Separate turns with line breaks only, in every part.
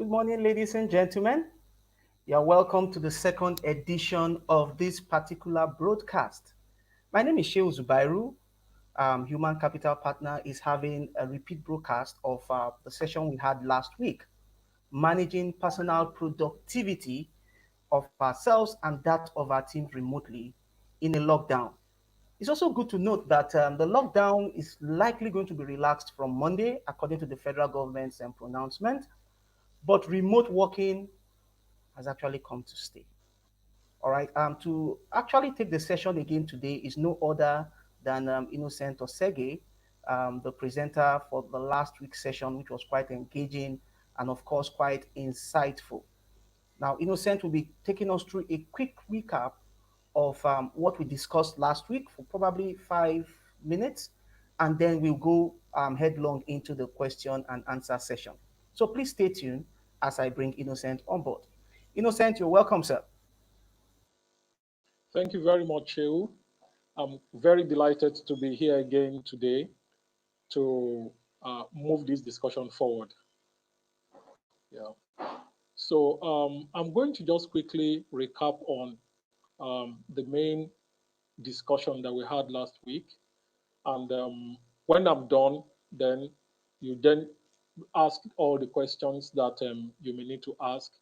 Good morning, ladies and gentlemen. You are welcome to the second edition of this particular broadcast. My name is Shehu Zubairu. Human Capital Partner is having a repeat broadcast of the session we had last week, managing personal productivity of ourselves and that of our teams remotely in a lockdown. It's also good to note that the lockdown is likely going to be relaxed from Monday, according to the federal government's pronouncement, but remote working has actually come to stay. All right. To actually take the session again today is no other than Innocent Osege, the presenter for the last week's session, which was quite engaging and, of course, quite insightful. Now, Innocent will be taking us through a quick recap of what we discussed last week for probably 5 minutes, and then we'll go headlong into the question and answer session. So please stay tuned as I bring Innocent on board. Innocent, you're welcome, sir.
Thank you very much, Shehu. I'm very delighted to be here again today to move this discussion forward. Yeah. So I'm going to just quickly recap on the main discussion that we had last week. And when I'm done, then you then ask all the questions that you may need to ask.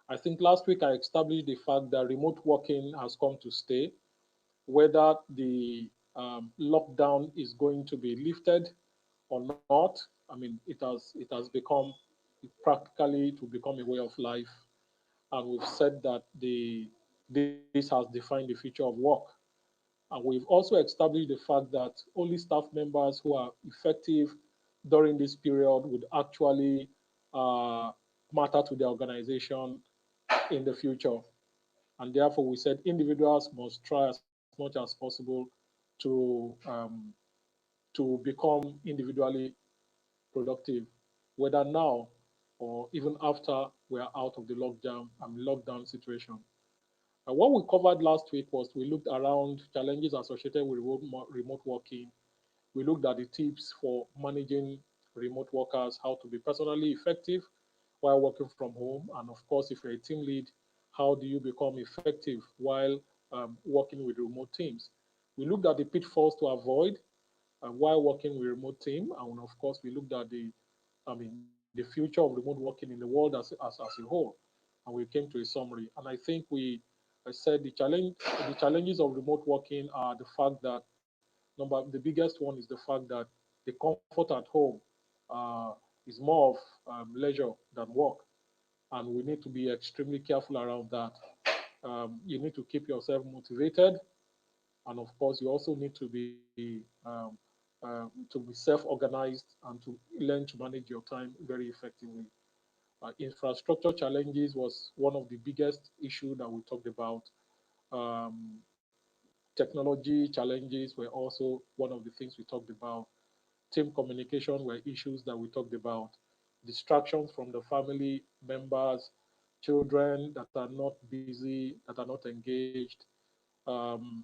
I think last week I established the fact that remote working has come to stay, whether the lockdown is going to be lifted or not. I mean, it has become practically to become a way of life, and we've said that this has defined the future of work. And we've also established the fact that only staff members who are effective during this period would actually uh, matter to the organization in the future. And therefore, we said individuals must try as much as possible to become individually productive, whether now or even after we are out of the lockdown situation. What we covered last week was we looked around challenges associated with remote working. We looked at the tips for managing remote workers, how to be personally effective while working from home. And of course, if you're a team lead, how do you become effective while working with remote teams? We looked at the pitfalls to avoid while working with remote team. And of course, we looked at the future of remote working in the world as a whole. And we came to a summary. And I think I said the challenges of remote working are the fact that the biggest one is the fact that the comfort at home uh, is more of leisure than work, and we need to be extremely careful around that. You need to keep yourself motivated, and of course, you also need to be self-organized and to learn to manage your time very effectively. Infrastructure challenges was one of the biggest issue that we talked about. Um, Technology challenges were also one of the things we talked about. Team communication were issues that we talked about. Distractions from the family members, children that are not busy, that are not engaged, um,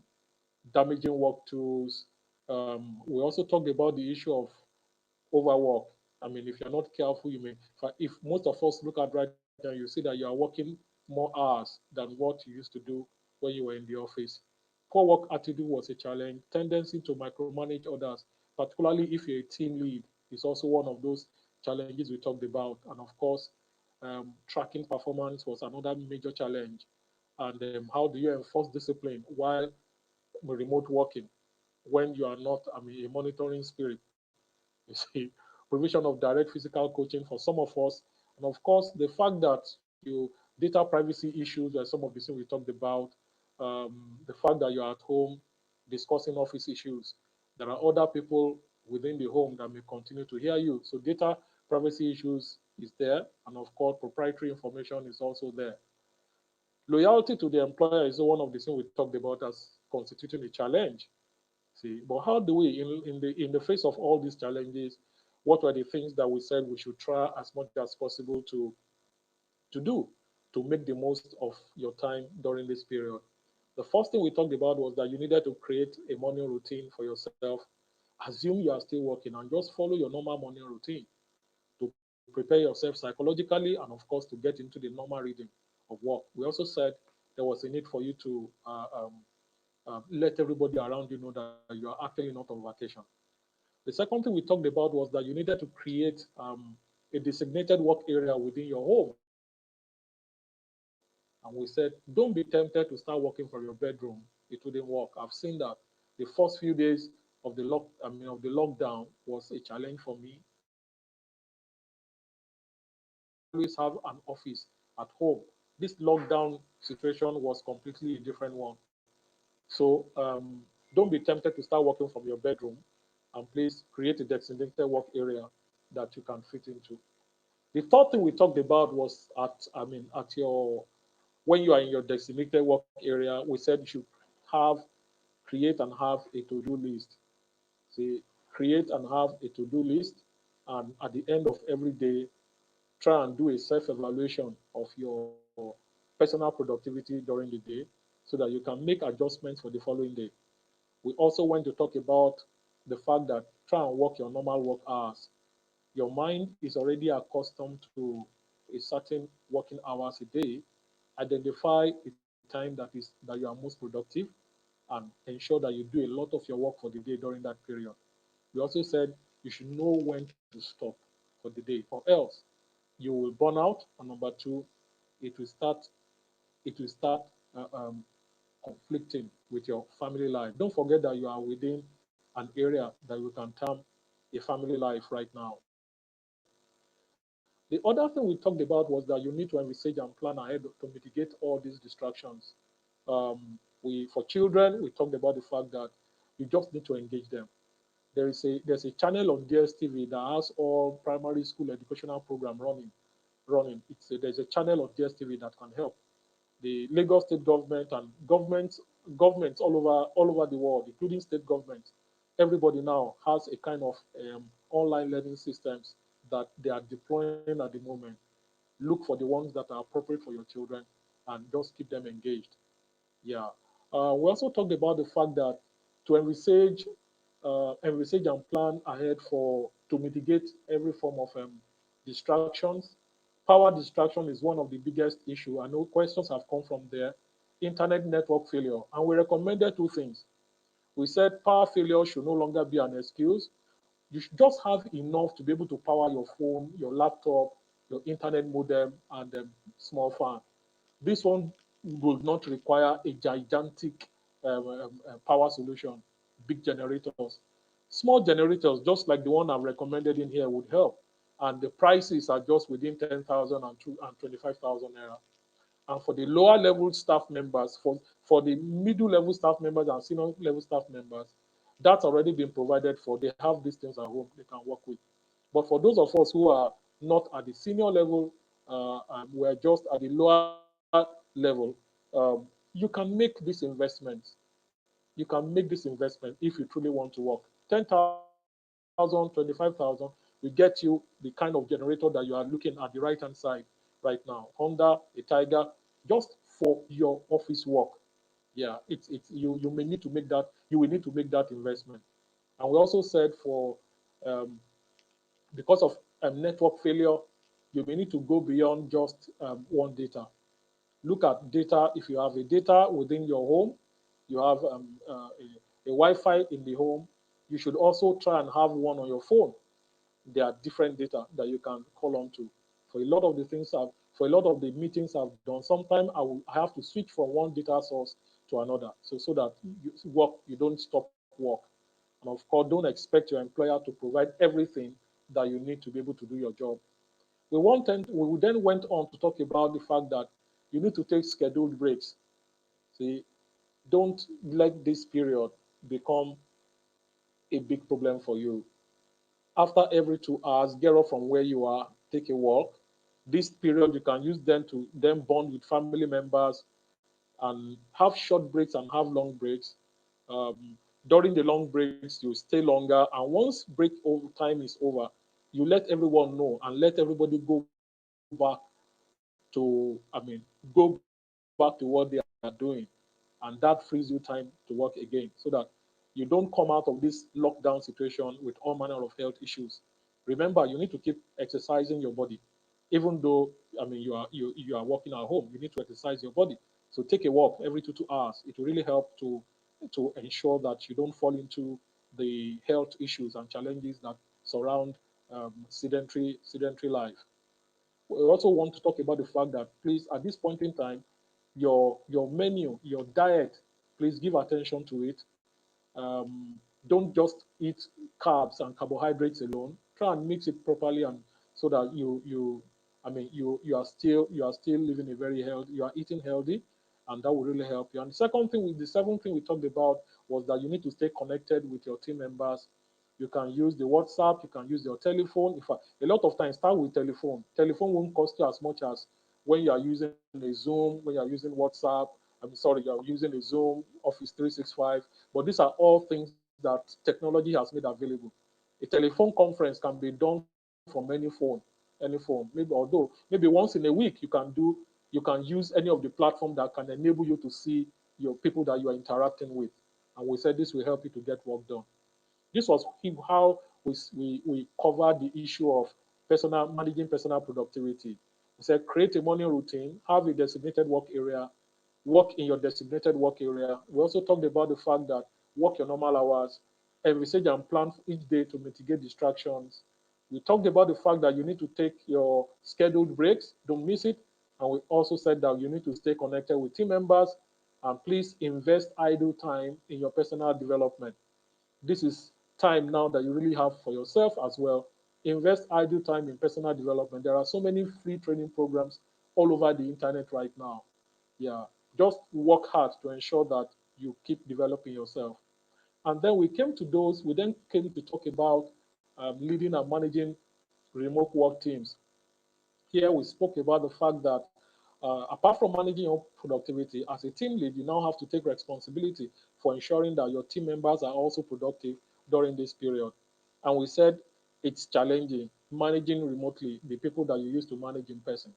damaging work tools. We also talked about the issue of overwork. I mean, if you're not careful, you may, if most of us look at right now, you see that you are working more hours than what you used to do when you were in the office. Poor work attitude was a challenge. Tendency to micromanage others, particularly if you're a team lead, is also one of those challenges we talked about. And of course, tracking performance was another major challenge. And how do you enforce discipline while remote working when you are not, a monitoring spirit? You see, provision of direct physical coaching for some of us, and of course, the fact that data privacy issues were some of the things we talked about. The fact that you're at home discussing office issues, there are other people within the home that may continue to hear you. So data privacy issues is there, and of course, proprietary information is also there. Loyalty to the employer is one of the things we talked about as constituting a challenge. See, but how do we, in the face of all these challenges, what were the things that we said we should try as much as possible to do to make the most of your time during this period? The first thing we talked about was that you needed to create a morning routine for yourself. Assume you are still working and just follow your normal morning routine to prepare yourself psychologically and, of course, to get into the normal rhythm of work. We also said there was a need for you to let everybody around you know that you are actually not on vacation. The second thing we talked about was that you needed to create a designated work area within your home. And we said, don't be tempted to start working from your bedroom. It wouldn't work. I've seen that the first few days of of the lockdown was a challenge for me. I always have an office at home. This lockdown situation was completely a different one. So don't be tempted to start working from your bedroom, and please create a designated work area that you can fit into. The third thing we talked about was at your when you are in your designated work area, we said you should have create and have a to-do list. See, create and have a to-do list, and at the end of every day, try and do a self-evaluation of your personal productivity during the day, so that you can make adjustments for the following day. We also went to talk about the fact that try and work your normal work hours. Your mind is already accustomed to a certain working hours a day. Identify the time that you are most productive, and ensure that you do a lot of your work for the day during that period. We also said you should know when to stop for the day, or else you will burn out. And number two, it will start it will start uh, um, conflicting with your family life. Don't forget that you are within an area that we can term a family life right now. The other thing we talked about was that you need to envisage and plan ahead to mitigate all these distractions. For children, we talked about the fact that you just need to engage them. There's a channel on DSTV that has all primary school educational program running. There's a channel on DSTV that can help the Lagos state government and governments all over the world, including state governments. Everybody now has a kind of online learning systems that they are deploying at the moment. Look for the ones that are appropriate for your children and just keep them engaged. Yeah. We also talked about the fact that to envisage and plan ahead for to mitigate every form of distractions. Power distraction is one of the biggest issue. I know questions have come from there. Internet network failure, and we recommended two things. We said power failure should no longer be an excuse. You should just have enough to be able to power your phone, your laptop, your internet modem, and small fan. This one will not require a gigantic power solution, big generators. Small generators, just like the one I've recommended in here, would help. And the prices are just within 10,000 and 25,000 naira. And for the lower level staff members, for the middle level staff members and senior level staff members, that's already been provided for. They have these things at home they can work with. But for those of us who are not at the senior level, we're just at the lower level, you can make this investment. You can make this investment if you truly want to work. 10,000, 25,000 will get you the kind of generator that you are looking at the right hand side right now. Honda, a Tiger, just for your office work. Yeah, you may need to make that, you will need to make that investment. And we also said for um, because of network failure, you may need to go beyond just one data. Look at data. If you have a data within your home, you have a Wi-Fi in the home, you should also try and have one on your phone. There are different data that you can call on to. For a lot of the meetings I've done, sometimes I have to switch from one data source to another, so that you don't stop work. And of course, don't expect your employer to provide everything that you need to be able to do your job. We then went on to talk about the fact that you need to take scheduled breaks. See, don't let this period become a big problem for you. After every 2 hours, get up from where you are, take a walk. This period you can use them to then bond with family members and have short breaks and have long breaks. During the long breaks, you stay longer, and once break over time is over, you let everyone know and let everybody go back to what they are doing, and that frees you time to work again, so that you don't come out of this lockdown situation with all manner of health issues. Remember, you need to keep exercising your body, even though you are working at home. You need to exercise your body. So take a walk every 2 hours. It will really help to ensure that you don't fall into the health issues and challenges that surround sedentary life. We also want to talk about the fact that, please, at this point in time, your menu, your diet, please give attention to it. Don't just eat carbs and carbohydrates alone. Try and mix it properly, and so that you are still living a very healthy. You are eating healthy, and that will really help you. And the seventh thing we talked about was that you need to stay connected with your team members. You can use the WhatsApp. You can use your telephone. In fact, a lot of times start with telephone. Telephone won't cost you as much as when you are using a Zoom, when you are using WhatsApp. You are using a Zoom, Office 365. But these are all things that technology has made available. A telephone conference can be done from any phone. Maybe once in a week you can use any of the platform that can enable you to see your people that you are interacting with. And we said this will help you to get work done. This was how we covered the issue of managing personal productivity. We said create a morning routine, have a designated work area, work in your designated work area. We also talked about the fact that work your normal hours, envisage and plan each day to mitigate distractions. We talked about the fact that you need to take your scheduled breaks, don't miss it. And we also said that you need to stay connected with team members, and please invest idle time in your personal development. This is time now that you really have for yourself as well. Invest idle time in personal development. There are so many free training programs all over the internet right now. Yeah, just work hard to ensure that you keep developing yourself. And then we then came to talk about leading and managing remote work teams. Here we spoke about the fact that apart from managing your productivity, as a team lead, you now have to take responsibility for ensuring that your team members are also productive during this period. And we said it's challenging managing remotely the people that you used to manage in person,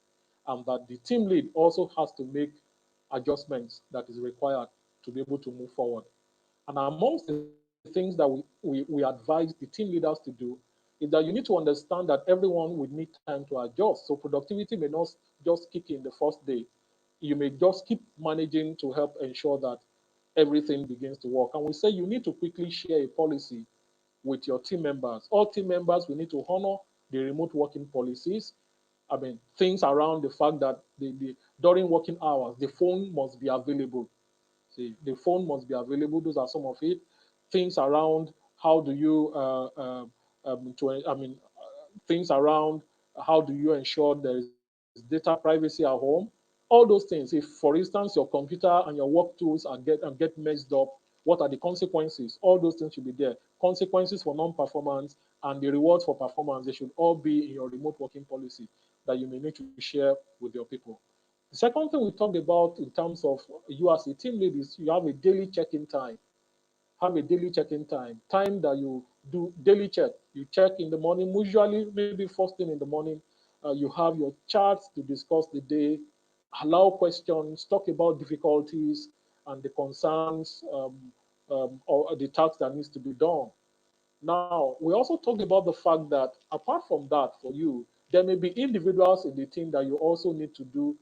and that the team lead also has to make adjustments that is required to be able to move forward. And amongst the things that we advise the team leaders to do is that you need to understand that everyone would need time to adjust. So productivity may not just kick in the first day. You may just keep managing to help ensure that everything begins to work. And we say you need to quickly share a policy with your team members. All team members, we need to honor the remote working policies. Things around the fact that during working hours, the phone must be available. See, the phone must be available. Those are some of it. Things around how do you to I mean things around how do you ensure there is data privacy at home. All those things. If, for instance, your computer and your work tools get messed up, what are the consequences? All those things should be there. Consequences for non-performance and the rewards for performance. They should all be in your remote working policy that you may need to share with your people. The second thing we talked about in terms of you as a team lead is you have a daily check-in time. Have a daily check-in time that you do daily check. You check in the morning, usually maybe first thing in the morning. You have your charts to discuss the day, allow questions, talk about difficulties and the concerns or the tasks that needs to be done. Now, we also talked about the fact that apart from that, for you, there may be individuals in the team that you also need to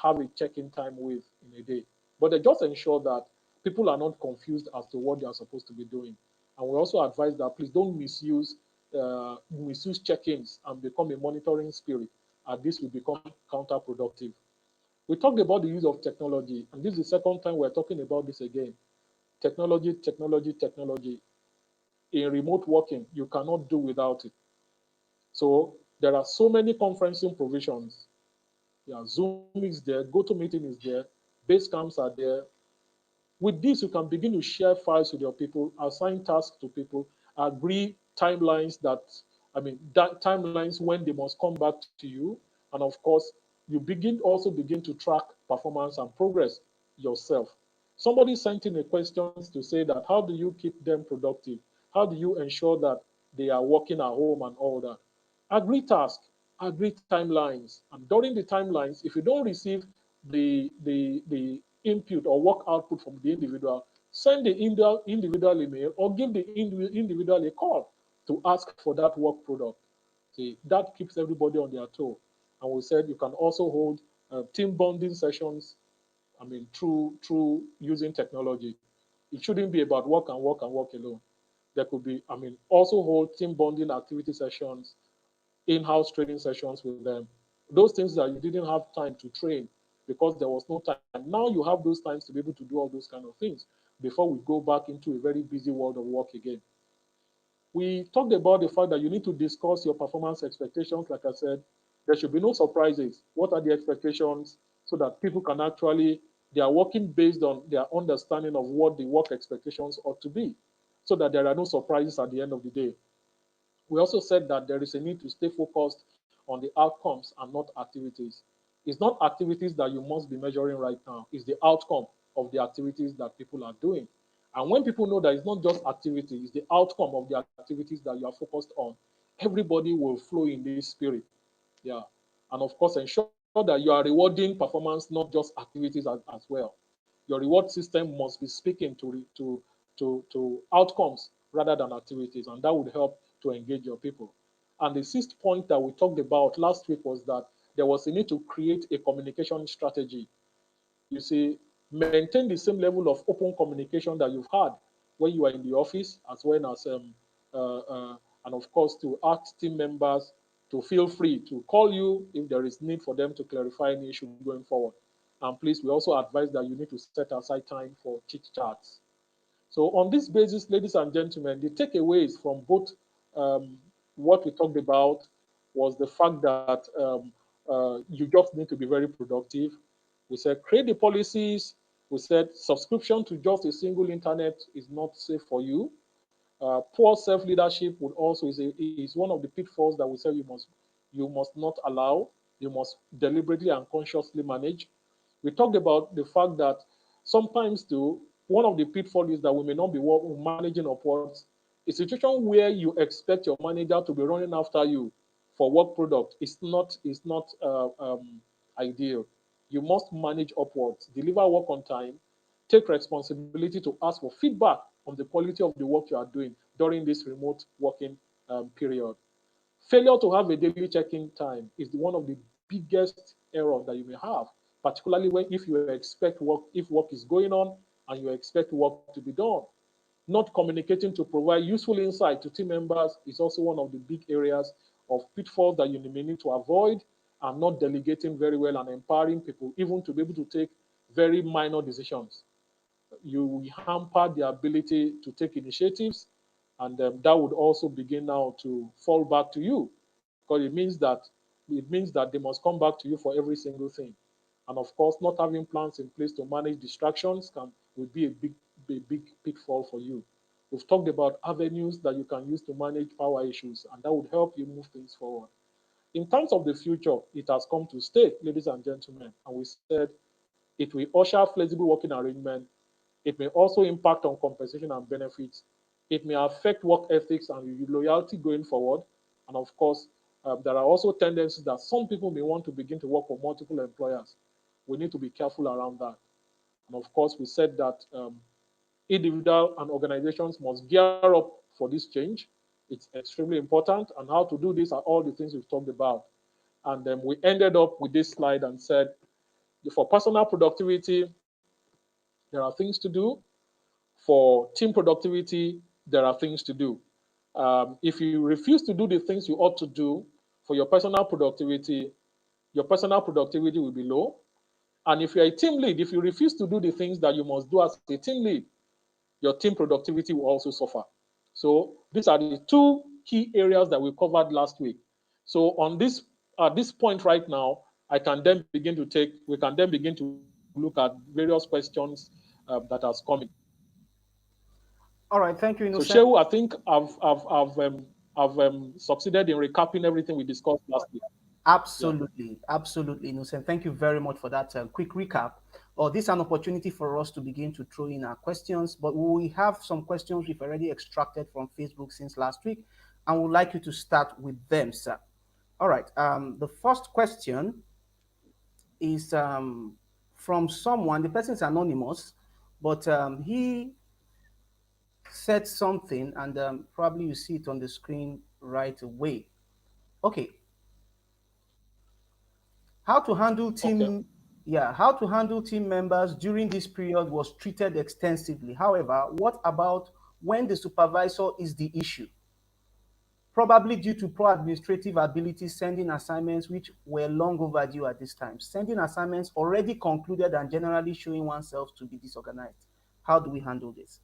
have a check-in time with in a day. But they just ensure that people are not confused as to what they are supposed to be doing. And we also advise that please don't misuse check-ins and become a monitoring spirit, and this will become counterproductive. We talked about the use of technology, and this is the second time we're talking about this again. Technology, technology, technology. In remote working, you cannot do without it. So there are so many conferencing provisions. Yeah, Zoom is there, GoToMeeting is there, Basecamps are there. With this, you can begin to share files with your people, assign tasks to people, agree timelines timelines when they must come back to you, and of course, you begin to track performance and progress yourself. Somebody sent in a questions to say that how do you keep them productive? How do you ensure that they are working at home and all that? Agree tasks, agree timelines, and during the timelines, if you don't receive the input or work output from the individual, send the individual email or give the individual a call to ask for that work product. See, that keeps everybody on their toe. And we said you can also hold team bonding sessions. I mean, through using technology. It shouldn't be about work and work and work alone. There could be, I mean, also hold team bonding activity sessions, in-house training sessions with them. Those things that you didn't have time to train because there was no time. Now you have those times to be able to do all those kind of things before we go back into a very busy world of work again. We talked about the fact that you need to discuss your performance expectations. Like I said, there should be no surprises. What are the expectations so that people can actually, they are working based on their understanding of what the work expectations ought to be so that there are no surprises at the end of the day. We also said that there is a need to stay focused on the outcomes and not activities. It's not activities that you must be measuring right now, it's the outcome of the activities that people are doing. And when people know that it's not just activity, it's the outcome of the activities that you are focused on, everybody will flow in this spirit. Yeah. And of course, ensure that you are rewarding performance, not just activities as well. Your reward system must be speaking to outcomes rather than activities, and that would help to engage your people. And the sixth point that we talked about last week was that there was a need to create a communication strategy. You see, maintain the same level of open communication that you've had when you are in the office, as well as and of course to ask team members to feel free to call you if there is need for them to clarify any issue going forward. And please, we also advise that you need to set aside time for chit chats. So on this basis, ladies and gentlemen, the takeaways from both what we talked about was the fact that you just need to be very productive. We said create the policies. We said subscription to just a single internet is not safe for you. Poor self leadership would also is one of the pitfalls that we say you must not allow. You must deliberately and consciously manage. We talked about the fact that sometimes too, one of the pitfalls is that we may not be managing upwards. A situation where you expect your manager to be running after you for work product is not ideal. You must manage upwards, deliver work on time, take responsibility to ask for feedback on the quality of the work you are doing during this remote working period. Failure to have a daily check-in time is one of the biggest errors that you may have, particularly when if you expect work, if work is going on and you expect work to be done. Not communicating to provide useful insight to team members is also one of the big areas of pitfalls that you may need to avoid, and not delegating very well and empowering people even to be able to take very minor decisions. You will hamper their ability to take initiatives, and that would also begin now to fall back to you, because it means that they must come back to you for every single thing. And of course, not having plans in place to manage distractions can will be a big pitfall for you. We've talked about avenues that you can use to manage power issues, and that would help you move things forward. In terms of the future, it has come to stay, ladies and gentlemen, and we said it will usher flexible working arrangement. It may also impact on compensation and benefits. It may affect work ethics and loyalty going forward. And of course, there are also tendencies that some people may want to begin to work for multiple employers. We need to be careful around that. And of course, we said that individual and organizations must gear up for this change. It's extremely important. And how to do this are all the things we've talked about. And then we ended up with this slide and said, for personal productivity, there are things to do. For team productivity, there are things to do. If you refuse to do the things you ought to do for your personal productivity will be low. And if you're a team lead, if you refuse to do the things that you must do as a team lead, your team productivity will also suffer. So these are the two key areas that we covered last week. So on this at this point right now, we can then begin to look at various questions that has come in.
All right, thank you,
So
Innocent.
Shehu, I think I've succeeded in recapping everything we discussed last week. Yeah.
Absolutely, absolutely, Innocent. Thank you very much for that quick recap. This is an opportunity for us to begin to throw in our questions, but we have some questions we've already extracted from Facebook since last week, and we'd like you to start with them, sir. All right. The first question is from someone. The person is anonymous, but he said something, and probably you see it on the screen right away. Okay, how to handle
Okay.
team yeah, how to handle team members during this period was treated extensively. However, what about when the supervisor is the issue? Probably due to poor administrative ability, sending assignments which were long overdue at this time, sending assignments already concluded and generally showing oneself to be disorganized. How do we handle this?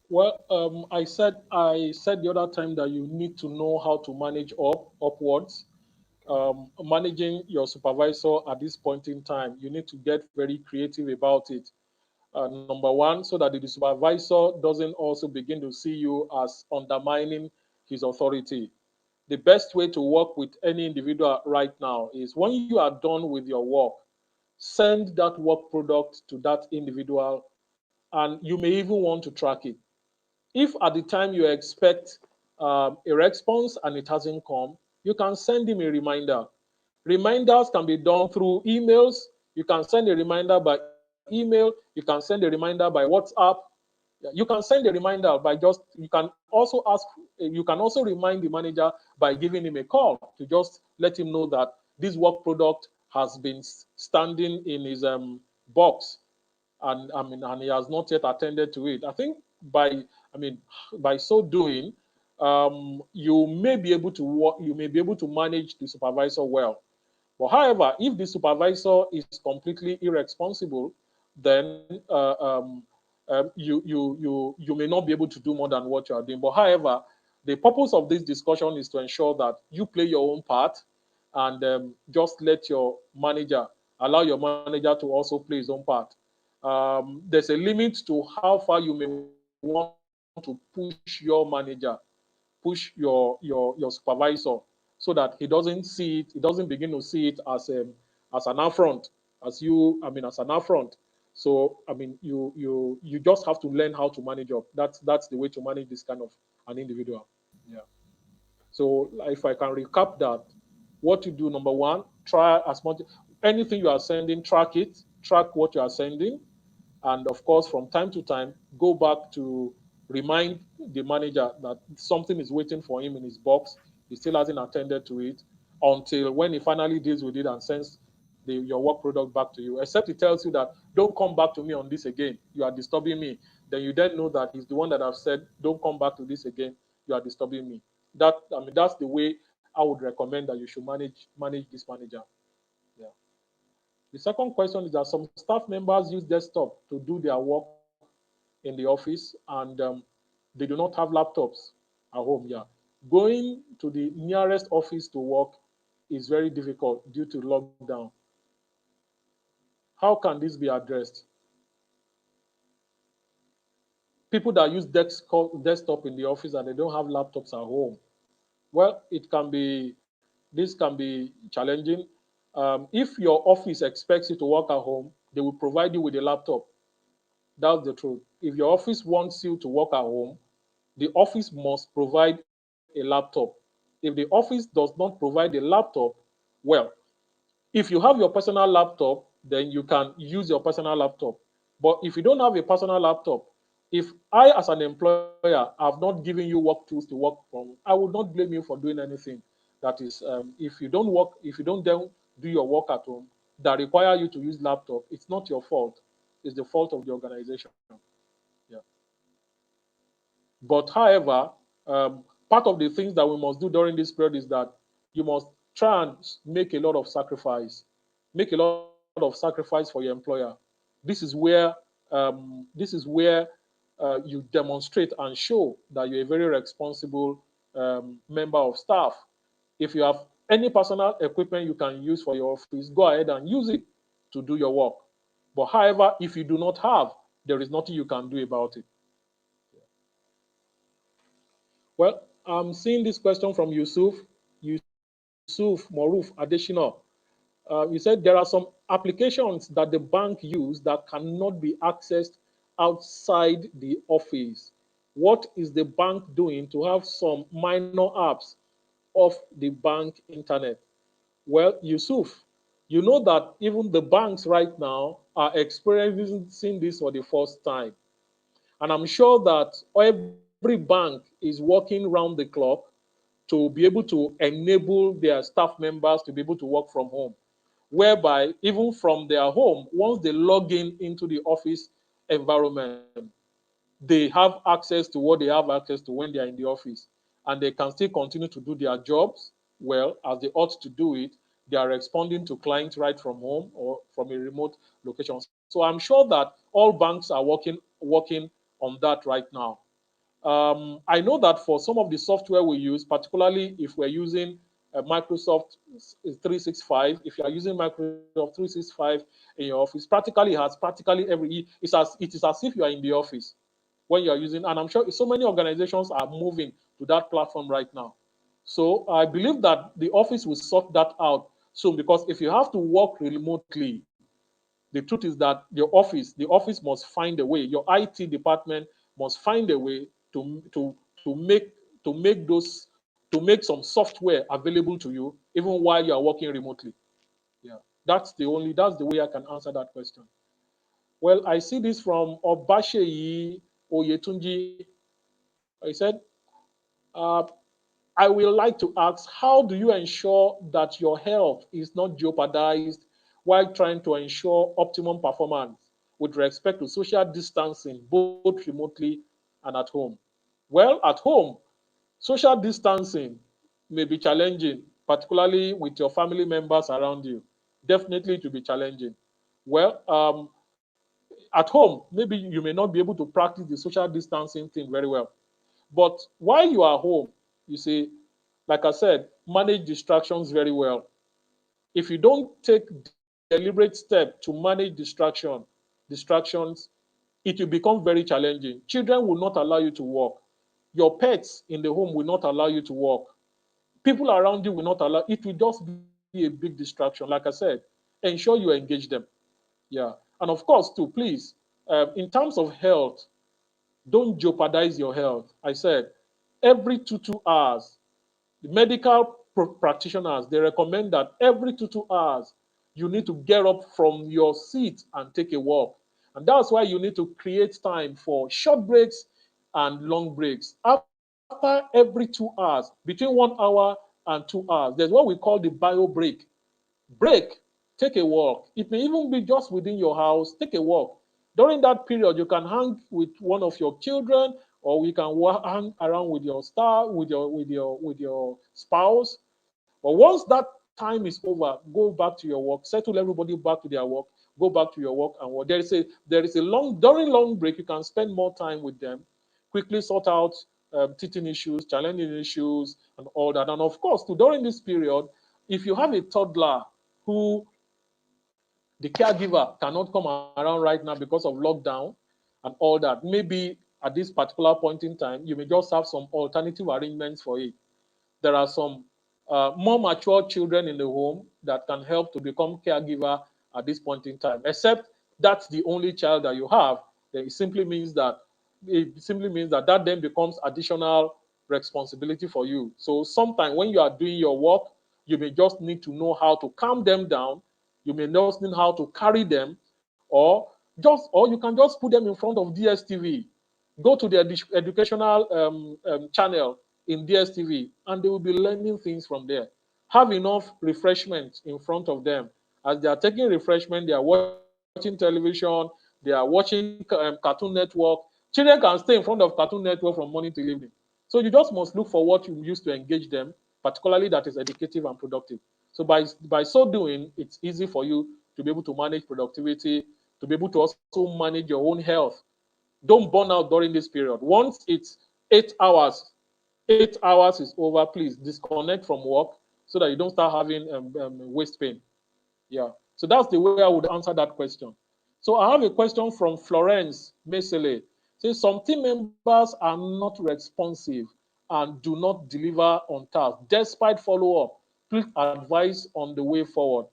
Well, I said the other time that you need to know how to manage upwards. Managing your supervisor at this point in time, you need to get very creative about it. Number one, so that the supervisor doesn't also begin to see you as undermining his authority. The best way to work with any individual right now is when you are done with your work, send that work product to that individual, and you may even want to track it. If at the time you expect a response and it hasn't come, you can send him a reminder. Reminders can be done through emails. You can send a reminder by email. You can send a reminder by WhatsApp. Yeah, you can send a reminder by just, you can also ask, you can also remind the manager by giving him a call to just let him know that this work product has been standing in his box, and and he has not yet attended to it. I think by, I mean, by so doing, you may be able to work, you may be able to manage the supervisor well. But however, if the supervisor is completely irresponsible, then you may not be able to do more than what you are doing. But however, the purpose of this discussion is to ensure that you play your own part, and just let your manager, allow your manager to also play his own part. There's a limit to how far you may want to push your manager, push your supervisor, so that he doesn't see it, he doesn't begin to see it as an affront, as an affront. So I mean, you just have to learn how to manage up. That's the way to manage this kind of an individual. Yeah. So if I can recap that, what you do, number one, try as much, anything you are sending, track it, track what you are sending, and of course, from time to time, go back to remind the manager that something is waiting for him in his box. He still hasn't attended to it until when he finally deals with it and sends your work product back to you. Except he tells you that, don't come back to me on this again. You are disturbing me. Then you then know that he's the one that have said, don't come back to this again. You are disturbing me. That's the way I would recommend that you should manage this manager. Yeah. The second question is that some staff members use desktop to do their work in the office, and they do not have laptops at home. Yeah, going to the nearest office to work is very difficult due to lockdown. How can this be addressed? People that use desktop in the office and they don't have laptops at home. Well, this can be challenging. If your office expects you to work at home, they will provide you with a laptop. That's the truth. If your office wants you to work at home, the office must provide a laptop. If the office does not provide a laptop, well, if you have your personal laptop, then you can use your personal laptop. But if you don't have a personal laptop, if I, as an employer, have not given you work tools to work from, I would not blame you for doing anything. That is, if you don't then do your work at home that require you to use laptop, it's not your fault. It's the fault of the organization. Yeah. But however, part of the things that we must do during this period is that you must try and make a lot of sacrifice. Make a lot of sacrifice for your employer. This is where you demonstrate and show that you're a very responsible member of staff. If you have any personal equipment you can use for your office, go ahead and use it to do your work. But however, if you do not have, there is nothing you can do about it. Well, I'm seeing this question from Yusuf Moruf Additional. You said there are some applications that the bank use that cannot be accessed outside the office. What is the bank doing to have some minor apps off the bank internet? Well, Yusuf, you know that even the banks right now are experiencing this for the first time. And I'm sure that every bank is working round the clock to be able to enable their staff members to be able to work from home, whereby even from their home, once they log in into the office environment, they have access to what they have access to when they are in the office, and they can still continue to do their jobs well as they ought to do it. They are responding to clients right from home or from a remote location. So I'm sure that all banks are working on that right now. I know that for some of the software we use, particularly if we're using Microsoft 365, if you are using Microsoft 365 in your office, practically it has practically it is as if you are in the office when you are using, and I'm sure so many organizations are moving to that platform right now. So I believe that the office will sort that out soon, because if you have to work remotely, the truth is that the office must find a way. Your IT department must find a way to make to make some software available to you even while you are working remotely. Yeah, that's the way I can answer that question. Well, I see this from Obasheyi Oyetunji. He said, uh, I will like to ask, how do you ensure that your health is not jeopardized while trying to ensure optimum performance with respect to social distancing, both remotely and at home? Well, at home, social distancing may be challenging, particularly with your family members around you. Definitely to be challenging. Well, at home, maybe you may not be able to practice the social distancing thing very well. But while you are home, you see, like I said, manage distractions very well. If you don't take deliberate step to manage distractions, it will become very challenging. Children will not allow you to walk. Your pets in the home will not allow you to walk. People around you will not allow. It will just be a big distraction. Like I said, ensure you engage them. Yeah, and of course, too, please, in terms of health, don't jeopardize your health. I said every 2 hours, the medical practitioners, they recommend that every 2 hours you need to get up from your seat and take a walk. And that's why you need to create time for short breaks and long breaks. After every 2 hours, between 1 hour and 2 hours, there's what we call the bio break. Break, take a walk. It may even be just within your house, take a walk. During that period, you can hang with one of your children, or you can hang around with your spouse. But once that time is over, go back to your work, settle everybody back to their work, go back to your work and work. There is a long during long break, you can spend more time with them, quickly sort out teething issues, challenging issues, and all that. And of course, too, during this period, if you have a toddler who the caregiver cannot come around right now because of lockdown and all that, maybe at this particular point in time, you may just have some alternative arrangements for it. There are some more mature children in the home that can help to become caregiver at this point in time. Except that's the only child that you have, then it simply means that that then becomes additional responsibility for you. So sometimes when you are doing your work, you may just need to know how to calm them down. You may just know how to carry them, or you can just put them in front of DSTV. Go to the educational channel in DSTV, and they will be learning things from there. Have enough refreshment in front of them. As they are taking refreshment, they are watching television, they are watching Cartoon Network. Children can stay in front of Cartoon Network from morning till evening. So you just must look for what you use to engage them, particularly that is educative and productive. So by so doing, it's easy for you to be able to manage productivity, to be able to also manage your own health. Don't burn out during this period. Once it's 8 hours, 8 hours is over, please disconnect from work so that you don't start having waist pain. Yeah. So that's the way I would answer that question. So I have a question from Florence Mesele. Says some team members are not responsive and do not deliver on task despite follow-up. Please advise on the way forward.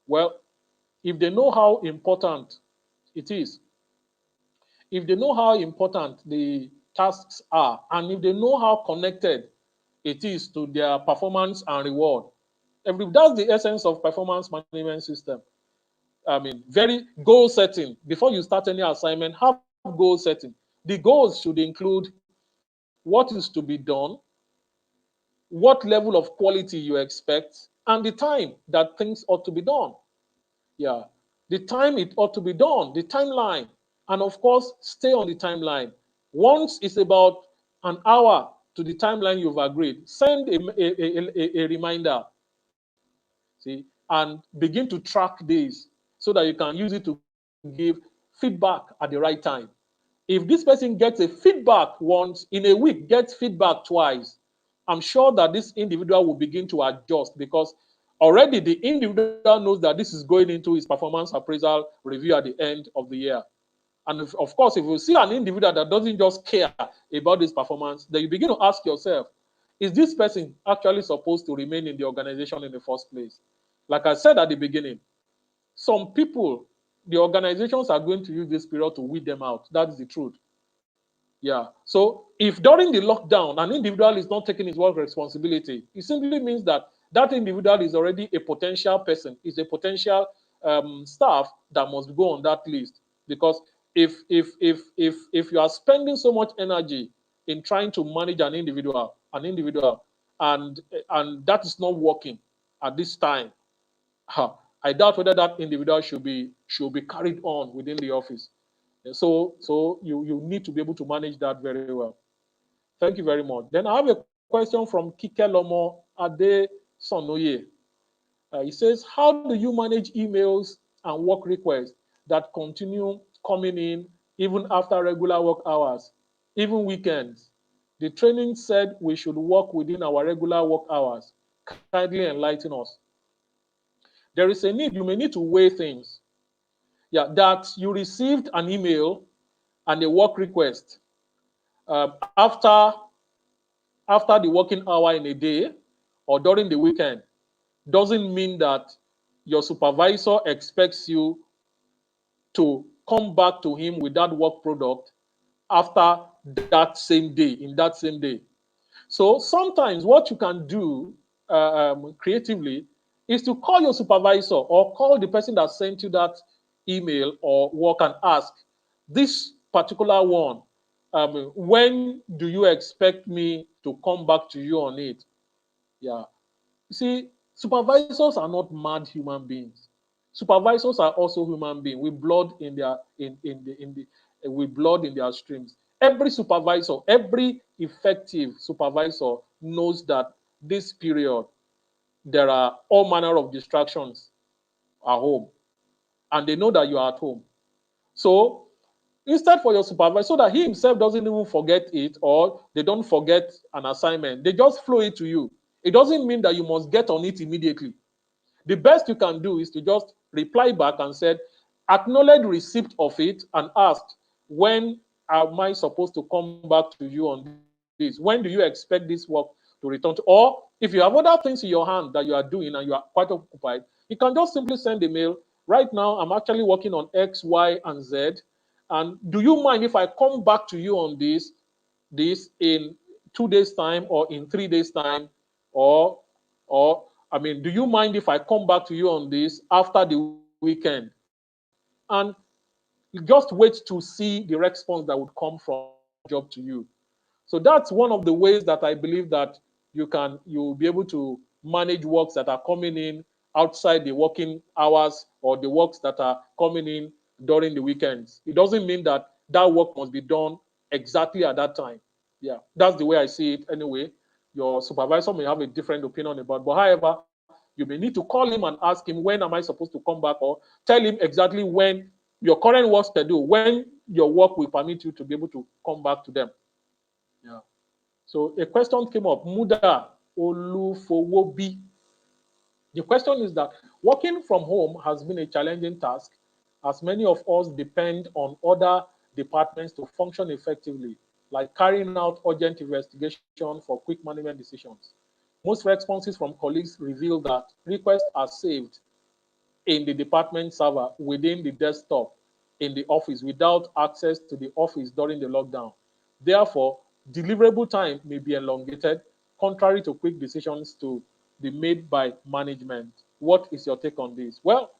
Well, if they know how important it is, if they know how important the tasks are, and if they know how connected it is to their performance and reward, that's the essence of performance management system. very goal setting. Before you start any assignment, have goal setting. The goals should include what is to be done, what level of quality you expect, and the time that things ought to be done. Yeah. The time it ought to be done, the timeline. And of course, stay on the timeline. Once it's about an hour to the timeline you've agreed, send a reminder. See, and begin to track these so that you can use it to give feedback at the right time. If this person gets a feedback once in a week, gets feedback twice, I'm sure that this individual will begin to adjust because already the individual knows that this is going into his performance appraisal review at the end of the year. And of course, if you see an individual that doesn't just care about this performance, then you begin to ask yourself, is this person actually supposed to remain in the organization in the first place? Like I said at the beginning, some people, the organizations are going to use this period to weed them out. That is the truth. Yeah. So if during the lockdown an individual is not taking his work responsibility, it simply means that that individual is already a potential person, is a potential staff that must go on that list. Because if you are spending so much energy in trying to manage an individual, and that is not working at this time, I doubt whether that individual should be carried on within the office. So you need to be able to manage that very well. Thank you very much. Then I have a question from Kike Lomo Ade Sonoye. He says, how do you manage emails and work requests that continue coming in even after regular work hours, even weekends? The training said we should work within our regular work hours. Kindly enlighten us. There is a need, you may need to weigh things. Yeah, that you received an email and a work request after the working hour in a day or during the weekend doesn't mean that your supervisor expects you to come back to him with that work product after that same day, in that same day. So sometimes what you can do creatively is to call your supervisor or call the person that sent you that email or work and ask, this particular one, when do you expect me to come back to you on it? Yeah. You see, supervisors are not mad human beings. Supervisors are also human beings with blood in their in the with blood in their streams. Every supervisor, every effective supervisor knows that this period there are all manner of distractions at home, and they know that you are at home. So instead for your supervisor, so that he himself doesn't even forget it or they don't forget an assignment, they just flow it to you. It doesn't mean that you must get on it immediately. The best you can do is to just reply back and said, acknowledge receipt of it and asked, when am I supposed to come back to you on this? When do you expect this work to return to? Or if you have other things in your hand that you are doing and you are quite occupied, you can just simply send a mail. Right now, I'm actually working on X, Y, and Z. And do you mind if I come back to you on this in 2 days' time or in 3 days' time? Or or I mean, do you mind if I come back to you on this after the weekend? And just wait to see the response that would come from that job to you. So that's one of the ways that I believe that you'll be able to manage works that are coming in outside the working hours or the works that are coming in during the weekends. It doesn't mean that that work must be done exactly at that time. Yeah, that's the way I see it anyway. Your supervisor may have a different opinion about, but however, you may need to call him and ask him, when am I supposed to come back, or tell him exactly when your current work schedule, when your work will permit you to be able to come back to them. Yeah. So a question came up, Muda Olufowobi. The question is that working from home has been a challenging task as many of us depend on other departments to function effectively, like carrying out urgent investigation for quick management decisions. Most responses from colleagues reveal that requests are saved in the department server within the desktop in the office without access to the office during the lockdown. Therefore, deliverable time may be elongated, contrary to quick decisions to be made by management. What is your take on this? Well,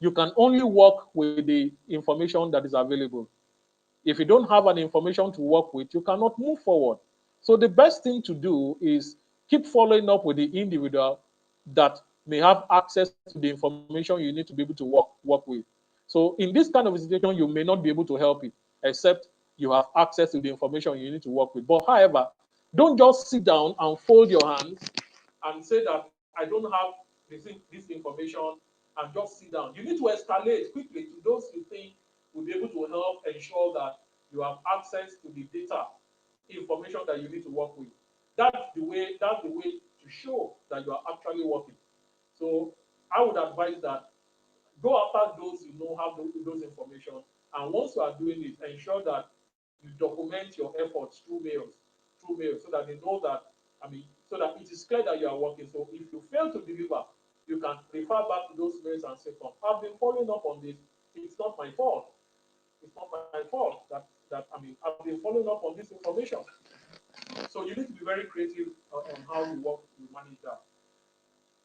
You can only work with the information that is available. If you don't have an information to work with, you cannot move forward. So the best thing to do is keep following up with the individual that may have access to the information you need to be able to work with. So in this kind of a situation, you may not be able to help it, except you have access to the information you need to work with. But however, don't just sit down and fold your hands and say that I don't have this information and just sit down. You need to escalate quickly to those you think will be able to help ensure that you have access to the data information that you need to work with. That's the way to show that you are actually working. So I would advise that go after those you know have those information, and once you are doing it, ensure that you document your efforts through mails, so that they know that, so that it is clear that you are working. So if you fail to deliver, you can refer back to those mails and say, "Come, I've been following up on this. It's not my fault. It's not my fault that I've been following up on this information." So you need to be very creative on how you work, you manage that.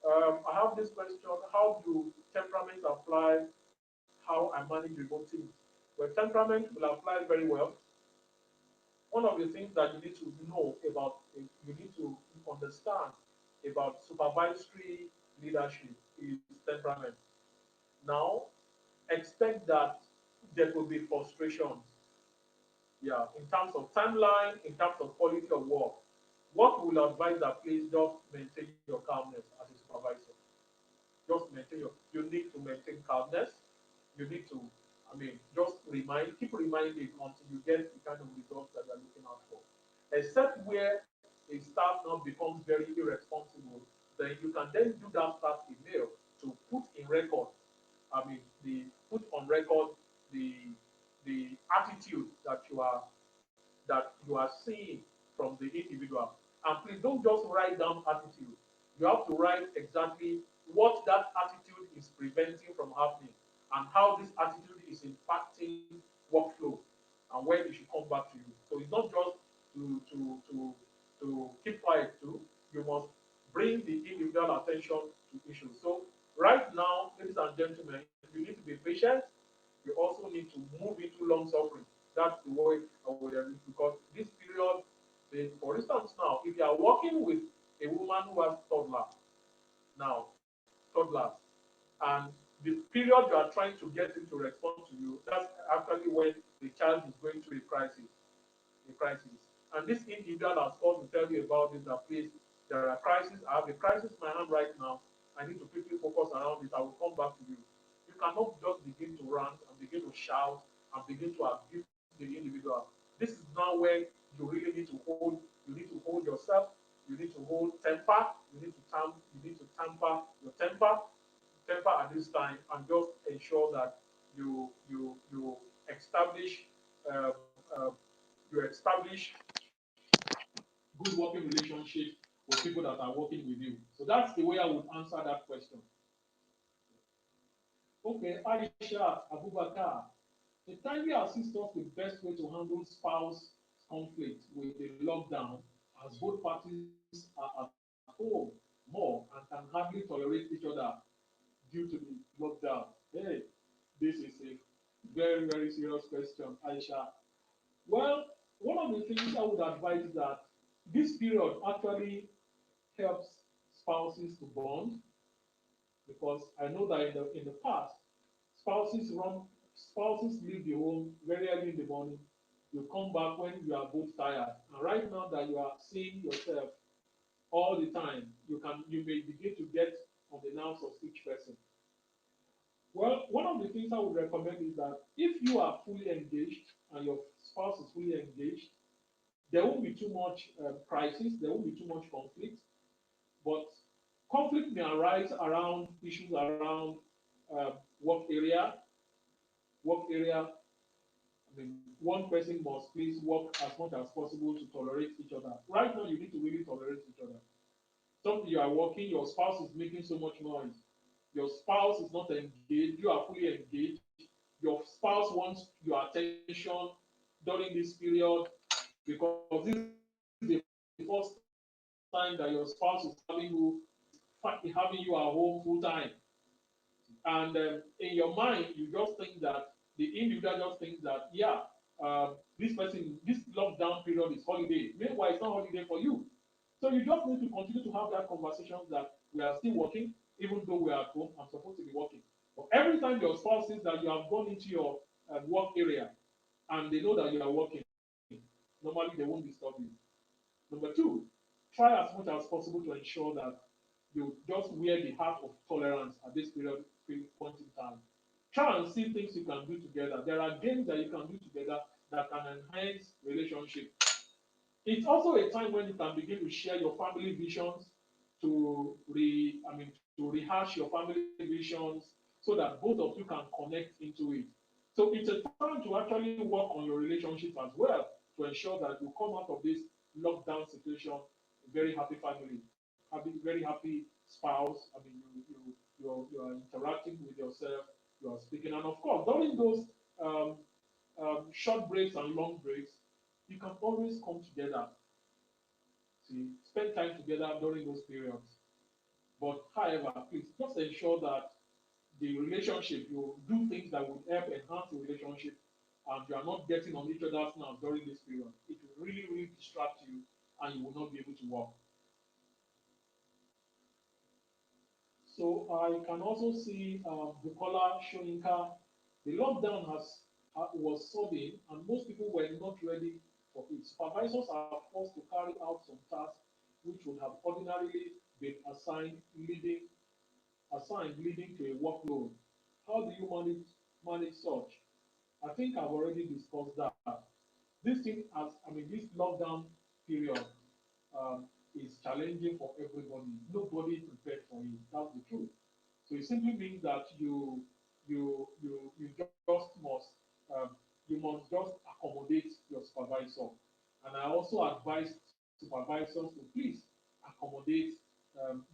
I have this question: how do temperaments apply how I manage remote teams? Well, temperament will apply very well. One of the things that you need to know about, you need to understand about supervisory leadership is temperament. Now, expect that there could be frustrations, yeah, in terms of timeline, in terms of quality of work. What we will advise that, please just maintain your calmness as a supervisor. Just maintain you need to maintain calmness. You need to, just keep reminding until you get the kind of results that you're looking out for. Except where a staff now becomes very irresponsible, then you can then do that staff email to put in record, the put on record the attitude that you are seeing from the individual. And please don't just write down attitude. You have to write exactly what that attitude is preventing from happening, and how this attitude is impacting workflow, and when it should come back to you. So it's not just to keep quiet too. You must bring the individual attention to issues. So right now, ladies and gentlemen, you need to be patient. You also need to move into long suffering. That's the way I would have it, because this period, for instance, now, if you are working with a woman who has toddlers, and the period you are trying to get him to respond to you, that's actually when the child is going through a crisis. And this individual has called to tell you about this, that please, there are crises. I have a crisis in my hand right now. I need to quickly focus around it. I will come back to you. You cannot just begin to rant and begin to shout and begin to abuse the individual. This is now where you really need to hold yourself. You need to hold temper. You need to tamper your temper at this time, and just ensure that you establish uh, uh, good working relationship with people that are working with you. So that's the way I would answer that question. Okay, Aisha Abubakar. The kindly assist us the best way to handle spouse conflict with the lockdown, as both parties are at home more and can hardly tolerate each other due to the lockdown. Hey, this is a very, very serious question, Aisha. Well, one of the things I would advise is that this period actually helps spouses to bond, because I know that in the past, spouses leave the home very early in the morning. You come back when you are both tired. And right now that you are seeing yourself all the time, you may begin to get on the nerves of each person. Well, one of the things I would recommend is that if you are fully engaged and your spouse is fully engaged, there won't be too much crisis, there won't be too much conflict. But conflict may arise around issues around uh, work area. Work area. One person must please work as much as possible to tolerate each other. Right now, you need to really tolerate each other. Something you are working, your spouse is making so much noise. Your spouse is not engaged. You are fully engaged. Your spouse wants your attention during this period, because this is the first time that your spouse is having you at home full time. And this is And in your mind, you just think that the individual just thinks that, yeah, this person, this lockdown period is holiday. Meanwhile, it's not holiday for you. So you just need to continue to have that conversation that we are still working, even though we are at home. I'm supposed to be working. But every time your spouse sees that you have gone into your work area and they know that you are working, normally they won't disturb you. Number two, try as much as possible to ensure that you just wear the heart of tolerance at this point in time. Try and see things you can do together. There are games that you can do together that can enhance relationship. It's also a time when you can begin to share your family visions, to rehash your family visions so that both of you can connect into it. So it's a time to actually work on your relationship as well to ensure that you come out of this lockdown situation a very happy family, having very happy spouse. You are interacting with yourself, you are speaking, and of course during those um, short breaks and long breaks, you can always come together. See, spend time together during those periods. But however, please just ensure that the relationship, you do things that would help enhance the relationship, and you are not getting on each other's nerves during this period. It will really, really distract you, and you will not be able to work. So I can also see Bukola Shoyinka. The lockdown was sudden, and most people were not ready for it. Supervisors are forced to carry out some tasks which would have ordinarily been leading to a workload. How do you manage such? I think I've already discussed that. This lockdown period is challenging for everybody. Nobody prepared for it. That's the truth. So it simply means that you just um, must just accommodate your supervisor. And I also advise supervisors to please accommodate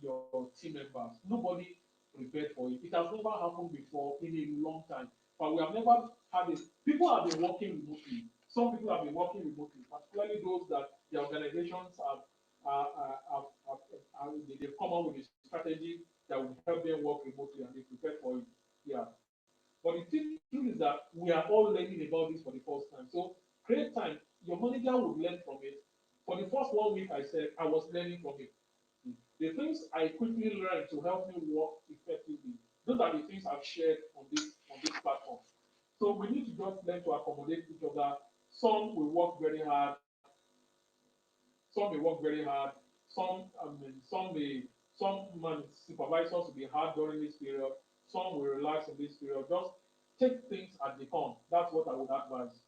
your team members. Nobody prepared for it. It has never happened before in a long time. But we have never had it. People have been working remotely. Some people have been working remotely, particularly those that the organizations they've come up with a strategy that would help them work remotely and they prepare for it. Yeah. But the truth is that we are all learning about this for the first time. So create time. Your manager would learn from it. For the first 1 week, I said I was learning from it. The things I quickly learned to help me work effectively. Those are the things I've shared on this platform. So we need to just learn to accommodate each other. Some will work very hard. Some may work very hard. Some supervisors will be hard during this period. Some will relax in this period. Just take things as they come. That's what I would advise.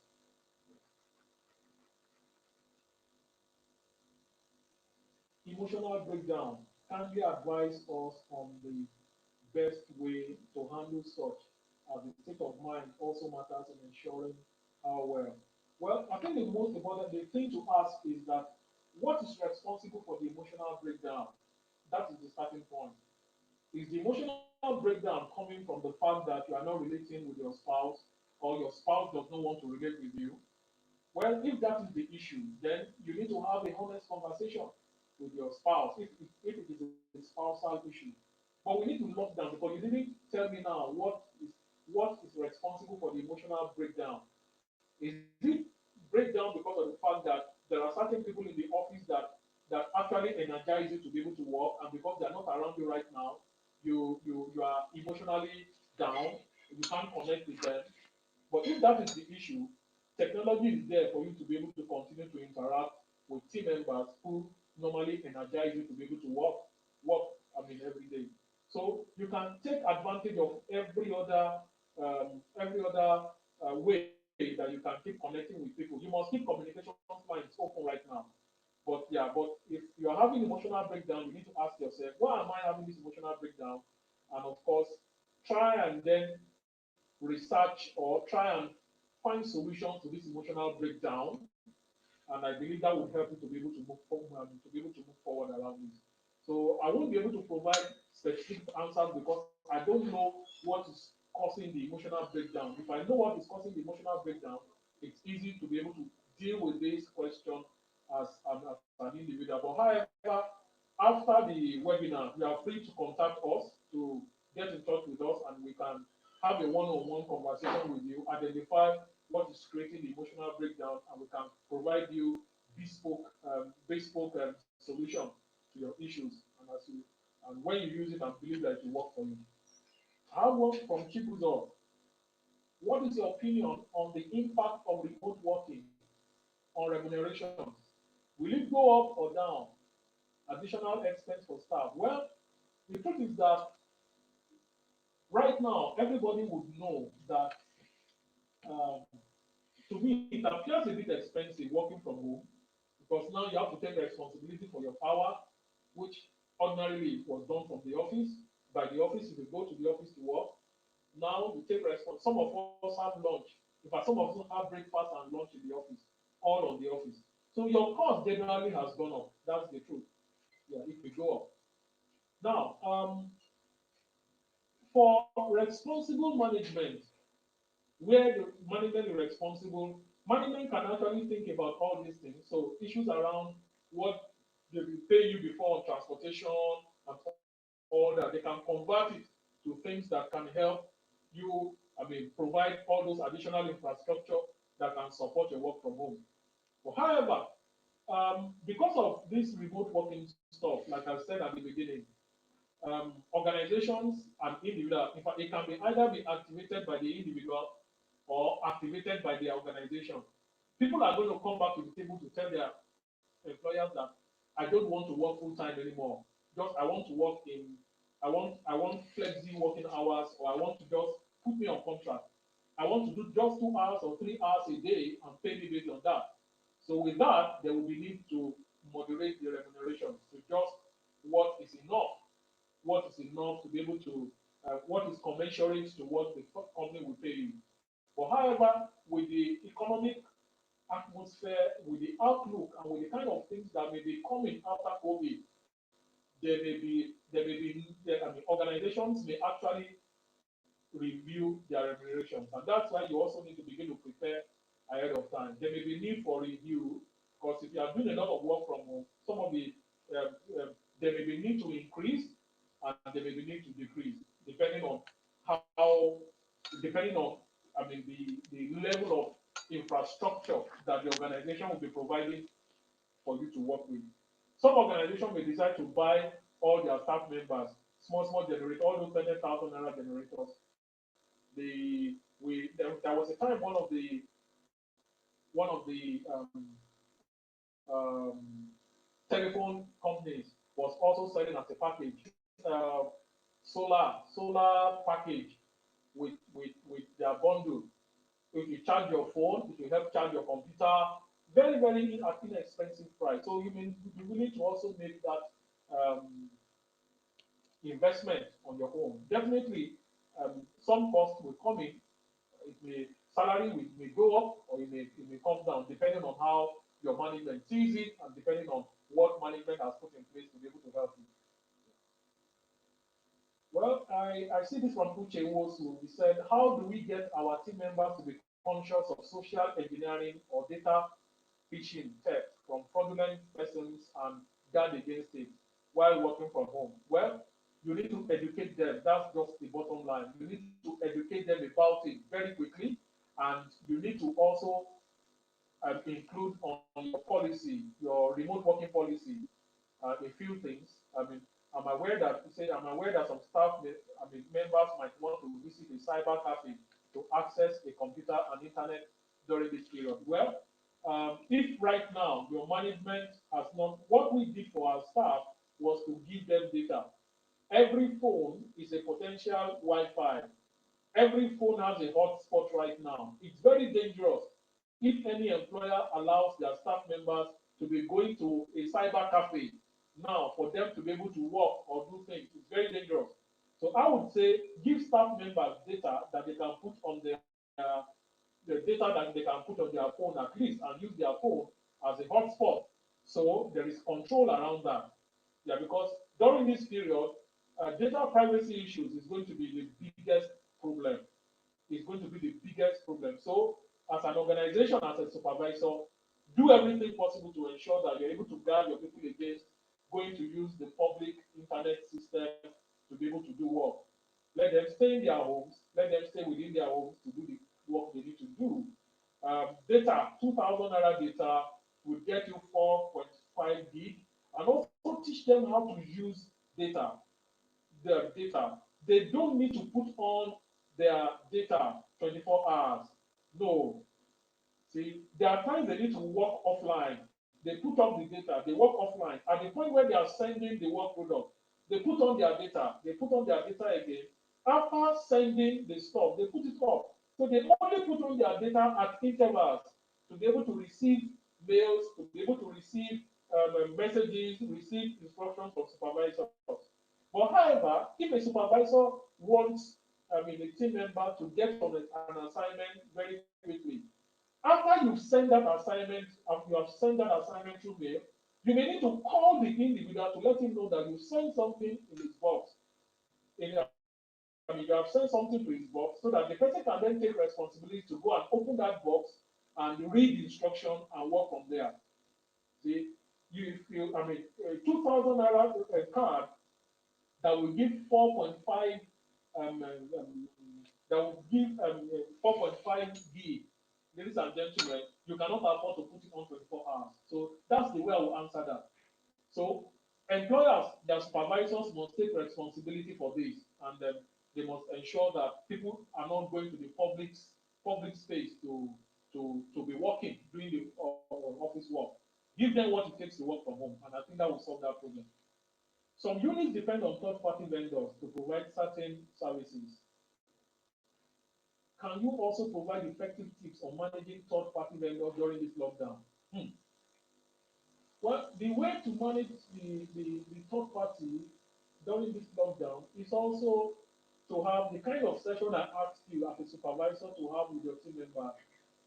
Emotional breakdown. Kindly advise us on the best way to handle such, as the state of mind also matters in ensuring how well. Well, I think the most important thing to ask is that what is responsible for the emotional breakdown? That is the starting point. Is the emotional breakdown coming from the fact that you are not relating with your spouse, or your spouse does not want to relate with you? Well, if that is the issue, then you need to have a honest conversation with your spouse if it is a spousal issue. But we need to lock down because you didn't tell me now what is responsible for the emotional breakdown. Is it breakdown because of the fact that there are certain people in the office that actually energize you to be able to work, and because they are not around you right now, you are emotionally down, you can't connect with them. But if that is the issue, technology is there for you to be able to continue to interact with team members who normally energize you to be able to work every day. So you can take advantage of every other way that you can keep connecting with people. You must keep communication lines open right now. But if you are having emotional breakdown, you need to ask yourself, why am I having this emotional breakdown? And of course, try and then research or try and find solutions to this emotional breakdown. And I believe that would help you to be able to move forward around this. So I won't be able to provide specific answers because I don't know what is causing the emotional breakdown. If I know what is causing the emotional breakdown, it's easy to be able to deal with this question as an individual. But however, after the webinar, you are free to contact us to get in touch with us and we can have a one-on-one conversation with you, identify what is creating the emotional breakdown, and we can provide you bespoke solution to your issues. And when you use it and believe that it will work for you. How work from Chibuzo? What is your opinion on the impact of remote working on remunerations? Will it go up or down? Additional expense for staff? Well, the truth is that right now everybody would know that um, to me it appears a bit expensive working from home because now you have to take responsibility for your hour, which ordinarily was done from the office. By the office, if you go to the office to work, now you take response. Some of us have lunch. In fact, some of us have breakfast and lunch in the office, all on the office. So your cost generally has gone up. That's the truth. Yeah, it will go up. Now, for responsible management, where the management is responsible, management can actually think about all these things. So issues around what they will pay you before on transportation and all that, they can convert it to things that can help you, provide all those additional infrastructure that can support your work from home. But however, because of this remote working stuff, like I said at the beginning, organizations and individuals, in fact, it can be either be activated by the individual or activated by the organization. People are going to come back to the table to tell their employers that I don't want to work full time anymore. Just I want to work in I want flexi working hours, or I want to just put me on contract. I want to do just 2 hours or 3 hours a day and pay me based on that. So with that, there will be need to moderate the remuneration to just what is enough, to be able to what is commensurate to what the company will pay you. But however, with the economic atmosphere, with the outlook, and with the kind of things that may be coming after COVID, organizations may actually review their remunerations, and that's why you also need to begin to prepare ahead of time. There may be need for review because if you are doing a lot of work from home, some of the um, um, there may be need to increase and there may be need to decrease depending on how depending on the level of infrastructure that the organization will be providing for you to work with. Some organizations may decide to buy all their staff members, small generators, all those 30,000 naira generators. There was a time one of the telephone companies was also selling as a package solar package with their bundle. If you charge your phone, it will help charge your computer. Very, very inexpensive price. So you will need to also make that investment on your own. Definitely, some cost will come in. It may salary may go up or it may come down depending on how your management sees it and depending on what management has put in place to be able to help you. Well, I see this from Uche Wosu. He said, how do we get our team members to be conscious of social engineering or data phishing theft from fraudulent persons and guard against it while working from home? Well, you need to educate them. That's just the bottom line. You need to educate them about it very quickly, and you need to also include on your policy, your remote working policy, a few things. I'm aware that some members might want to visit a cyber cafe to access a computer and internet during this period. Well, if right now your management has not, what we did for our staff was to give them data. Every phone is a potential Wi-Fi. Every phone has a hotspot right now. It's very dangerous if any employer allows their staff members to be going to a cyber cafe now for them to be able to work or do things. It's very dangerous. So I would say give staff members data that they can put on the data that they can put on their phone at least and use their phone as a hotspot. So there is control around that. Yeah, because during this period, data privacy issues is going to be the biggest problem. It's going to be the biggest problem. So, as an organization, as a supervisor, do everything possible to ensure that you're able to guard your people against going to use the public internet system to be able to do work. Let them stay in their homes. Let them stay within their homes to do the work they need to do. Data, 2,000 naira data will get you 4.5 gig, and also teach them how to use data, their data. They don't need to put on their data 24 hours. No. See, there are times they need to work offline. They put up the data, they work offline. At the point where they are sending the work product, they put on their data, they put on their data again. After sending the stuff, they put it up. So they only put on their data at intervals to be able to receive mails, to be able to receive messages, receive instructions from supervisors. But however, if a supervisor wants, a team member to get on an assignment very quickly, after you send that assignment, after you have sent that assignment through mail, you may need to call the individual to let him know that you sent something in his box. You have sent something to his box so that the person can then take responsibility to go and open that box and read the instruction and work from there. See, you feel, 2,000 naira card that will give 4.5 um, um, um, that will give 4.5 gig. Ladies and gentlemen, you cannot afford to put it on 24 hours. So that's the way I will answer that. So employers, their supervisors must take responsibility for this, and they must ensure that people are not going to the public space to be working, doing the office work. Give them what it takes to work from home, and I think that will solve that problem. Some units depend on third-party vendors to provide certain services. Can you also provide effective tips on managing third-party vendors during this lockdown? Hmm. Well, the way to manage the third party during this lockdown is also to have the kind of session I asked you as a supervisor to have with your team members.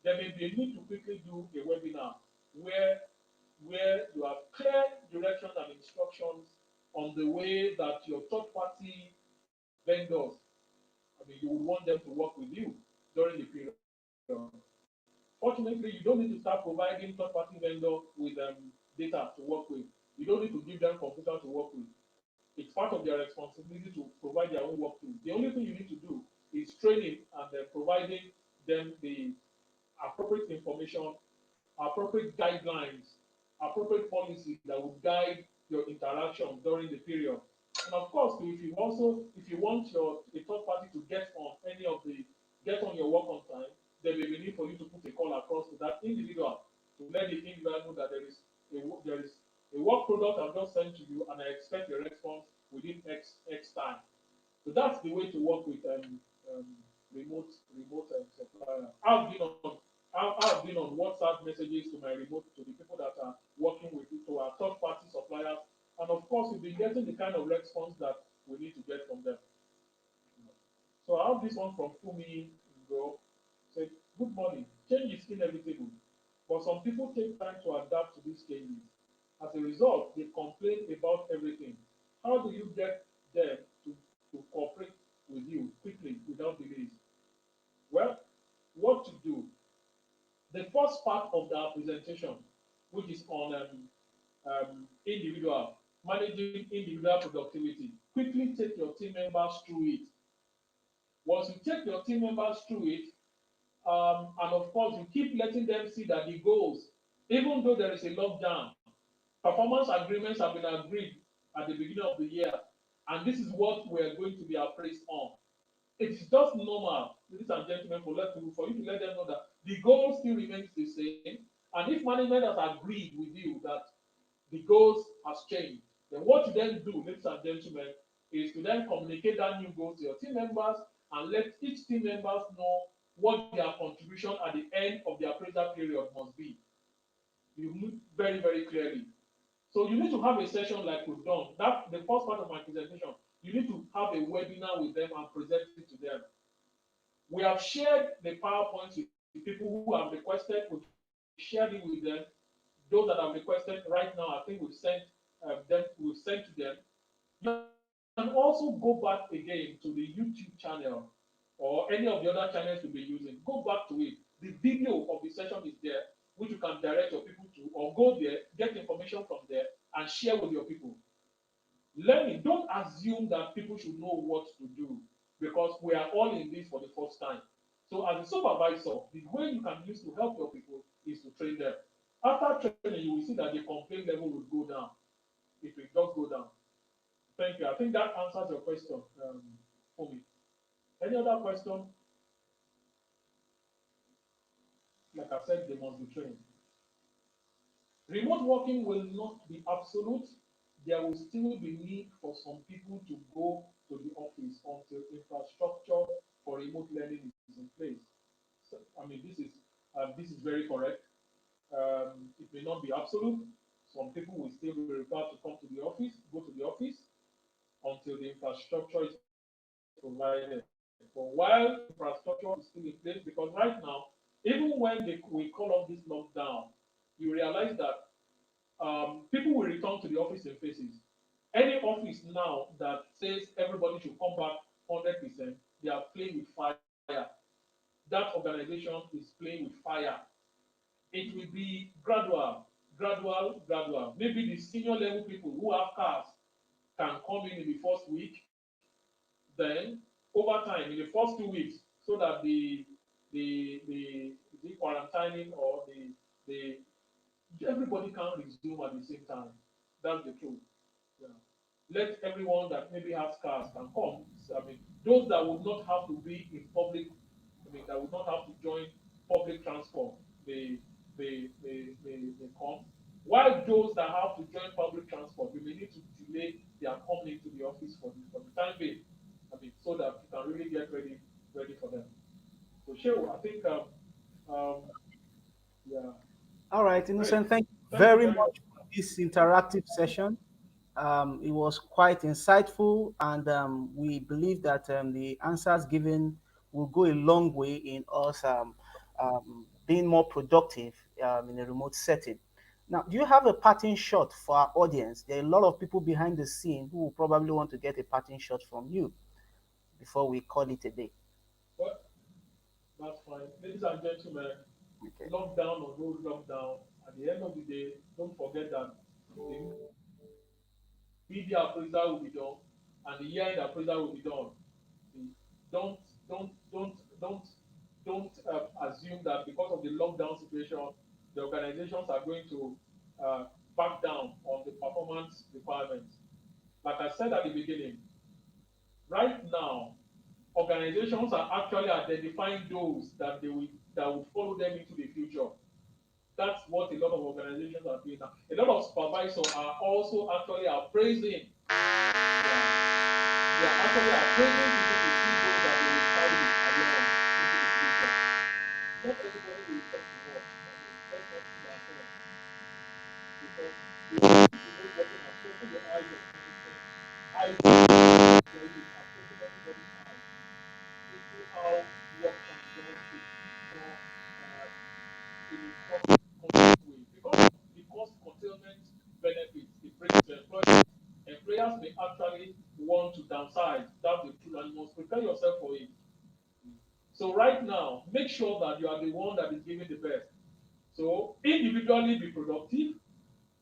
There may be a need to quickly do a webinar where you have clear directions and instructions on the way that your third party vendors, you would want them to work with you during the period. Fortunately, you don't need to start providing third party vendor with data to work with. You don't need to give them computer to work with. It's part of their responsibility to provide their own work tools. The only thing you need to do is training and providing them the appropriate information, appropriate guidelines, appropriate policies that would guide your interaction during the period. And of course, if you want a third party to get on your work on time, then there may be need for you to put a call across to that individual to let the individual know that there is a work product I've just sent to you, and I expect a response within X time. So that's the way to work with um, remote supplier. I've been on WhatsApp messages to my remote to the people that are working with it, to our third party suppliers, and of course we've been getting the kind of response that we need to get from them. So I have this one from Fumi Ngo. Said, good morning. Change is inevitable, but some people take time to adapt to these changes. As a result, they complain about everything. How do you get them to cooperate with you quickly without delays? Well, what to do? The first part of our presentation, which is on managing individual productivity, quickly take your team members through it. Once you take your team members through it, and of course, you keep letting them see that the goals, even though there is a lockdown, performance agreements have been agreed at the beginning of the year, and this is what we're going to be appraised on. It's just normal, ladies and gentlemen, for you to let them know that the goal still remains the same. And if management has agreed with you that the goals has changed, then what you then do, ladies and gentlemen, is to then communicate that new goal to your team members and let each team members know what their contribution at the end of the appraisal period must be. You move very, very clearly. So you need to have a session like we've done. That's the first part of my presentation. You need to have a webinar with them and present it to them. We have shared the PowerPoint with the people who have requested. We've shared it with them. Those that have requested right now, I think we've sent to them. You can also go back again to the YouTube channel or any of the other channels you'll be using. Go back to it. The video of the session is there, which you can direct your people to, or go there, get information from there, and share with your people. Learning, don't assume that people should know what to do. because we are all in this for the first time. So as a supervisor, the way you can use to help your people is to train them. After training, you will see that the complaint level will go down. It will just go down. Thank you. I think that answers your question for me. Any other question? Like I said, they must be trained. Remote working will not be absolute. There will still be need for some people to go to the office until infrastructure for remote learning is in place. So, I mean, this is very correct. It may not be absolute. Some people will still be required to come to the office, go to the office until the infrastructure is provided. But while infrastructure is still in place, because right now, even when we call off this lockdown, you realize that people will return to the office in phases. Any office now that says everybody should come back 100%, they are playing with fire. That organization is playing with fire. It will be gradual. Maybe the senior level people who have cars can come in the first week, then over time, in the first 2 weeks, so that the quarantining or the everybody can resume at the same time. That's the truth. Yeah. Let everyone that maybe has cars can come. I mean, those that would not have to be in public, I mean, that would not have to join public transport, they come. While those that have to join public transport, we may need to delay their coming to the office for the time being. I mean, so that you can really get ready for them. So, Shehu, I think, yeah,
All right,
great.
Innocent, thank you
Thank you
very
very much.
much for this interactive session. It was quite insightful, and we believe that the answers given will go a long way in us being more productive in a remote setting. Now, do you have a parting shot for our audience? There are a lot of people behind the scene who will probably want to get a parting shot from you before we call it a day.
Well, that's fine. Ladies and gentlemen,
Okay.
lockdown or no lockdown, at the end of the day, don't forget that the media appraisal will be done and the year-end appraisal will be done. See, don't don't don't don't don't assume that because of the lockdown situation, the organizations are going to back down on the performance requirements. Like I said at the beginning, right now, organizations are actually identifying those that would follow them into the future. That's what a lot of organizations are doing now. A lot of supervisors are also actually appraising. They are actually appraising people to see those that they will carry along into the future. Not everybody will come to work. I mean, let's not fool ourselves because the remote working has opened the eyes of management, eyes of employees, has opened everybody's eyes into how work can be done a bit more uh, in a cost-conscious way. Because of the cost curtailment benefits it brings to employers, employers may actually want to downsize. That's the truth, and you must prepare yourself for it. So right now, make sure that you are the one that is giving the best. So individually be productive,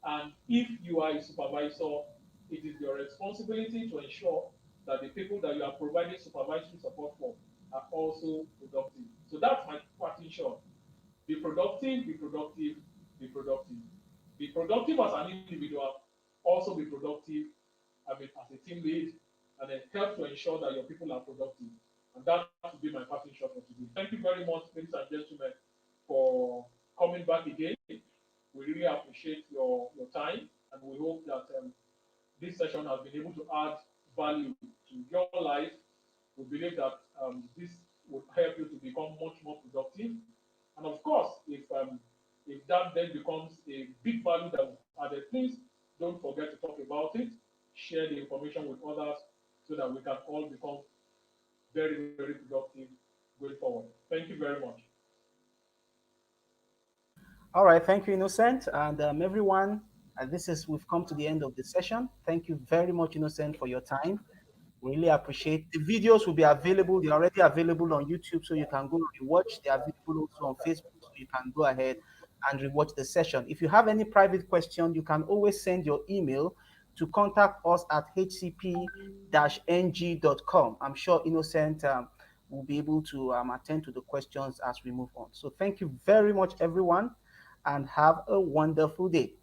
and if you are a supervisor, it is your responsibility to ensure that the people that you are providing supervisory support for are also productive. So that's my parting shot. Be productive, be productive, be productive. Be productive as an individual, also be productive, I mean, as a team lead, and then help to ensure that your people are productive. And that will be my parting shot for today. Thank you very much, ladies and gentlemen, for coming back again. We really appreciate your time, and we hope that this session has been able to add value to your life. We believe that this would help you to become much more productive. And of course, if that then becomes a big value that was added, please don't forget to talk about it, share the information with others so that we can all become very productive going forward. Thank you very much.
All right, thank you, Innocent, and everyone. This is we've come to the end of the session. Thank you very much, Innocent, for your time. Really appreciate. The videos will be available. They're already available on YouTube, so you can go rewatch. They're available also on Facebook, so you can go ahead and rewatch the session. If you have any private question, you can always send your email to contact us at hcp-ng.com. I'm sure Innocent will be able to attend to the questions as we move on. So thank you very much, everyone, and have a wonderful day.